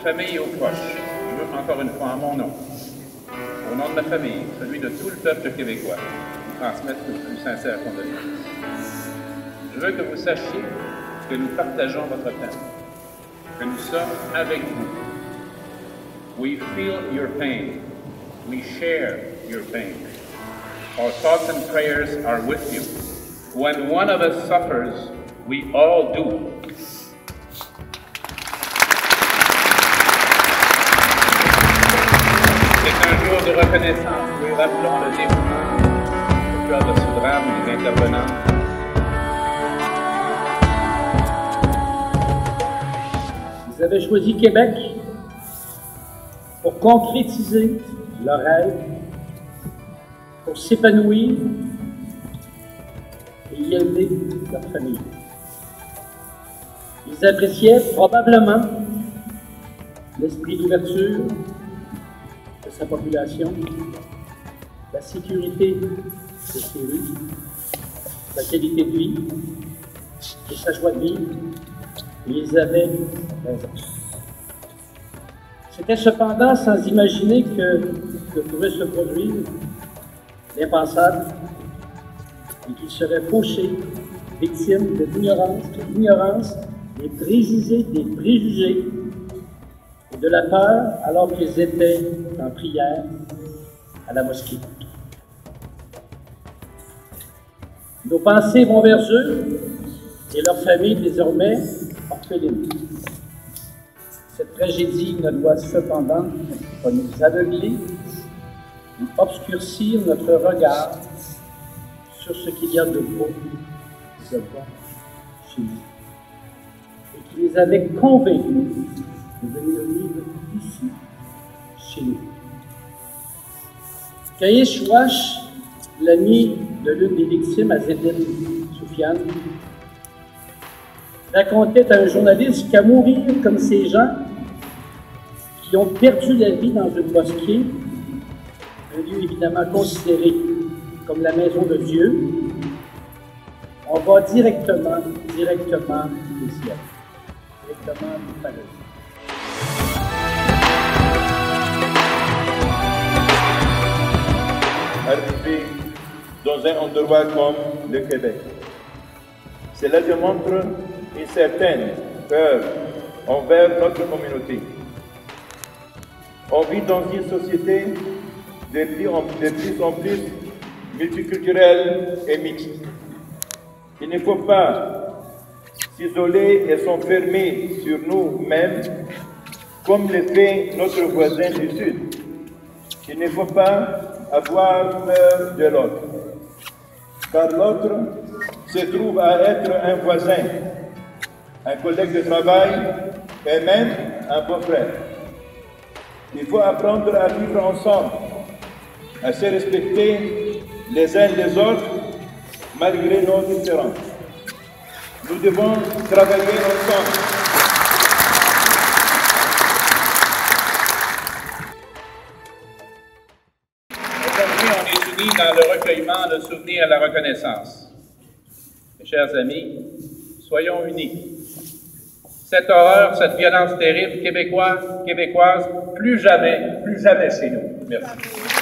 familles et aux proches, je veux encore une fois en mon nom, au nom de ma famille, celui de tout le peuple québécois, vous transmettre nos plus sincères condoléances. Je veux que vous sachiez que nous partageons votre peine, que nous sommes avec vous. We feel your pain. We share your pain. Our thoughts and prayers are with you. When one of us suffers, we all do. C'est un jour de reconnaissance. Nous rappelons le dévouement au cœur de ce drame des intervenants. Vous avez choisi Québec pour concrétiser leurs rêves, pour s'épanouir et y élever leur famille. Ils appréciaient probablement l'esprit d'ouverture de sa population, la sécurité de ses rues, sa qualité de vie et sa joie de vivre. Ils avaient raison. C'était cependant sans imaginer que pouvait se produire l'impensable et qu'ils seraient fauchés, victimes de l'ignorance, des préjugés et de la peur alors qu'ils étaient en prière à la mosquée. Nos pensées vont vers eux et leurs familles désormais orphelines. Cette tragédie ne doit cependant pas nous aveugler ou obscurcir notre regard sur ce qu'il y a de beau chez nous et qui les avait convaincus de venir vivre ici, chez nous. Kaïch Wash, l'ami de l'une des victimes, Azzedine Soufiane, racontait à un journaliste qu'à mourir comme ces gens qui ont perdu la vie dans une mosquée, un lieu évidemment considéré comme la maison de Dieu, on va directement du ciel, directement du paradis. Arriver dans un endroit comme le Québec. Cela démontre une certaine peur envers notre communauté. On vit dans une société de plus en plus multiculturelle et mixte. Il ne faut pas s'isoler et s'enfermer sur nous-mêmes comme le fait notre voisin du Sud. Il ne faut pas avoir peur de l'autre, car l'autre se trouve à être un voisin, un collègue de travail et même un beau-frère. Il faut apprendre à vivre ensemble, à se respecter les uns les autres malgré nos différences. Nous devons travailler ensemble. Aujourd'hui, on est unis dans le recueillement de souvenirs à la reconnaissance. Mes chers amis, soyons unis. Cette horreur, cette violence terrible, québécoise, plus jamais chez nous. Merci.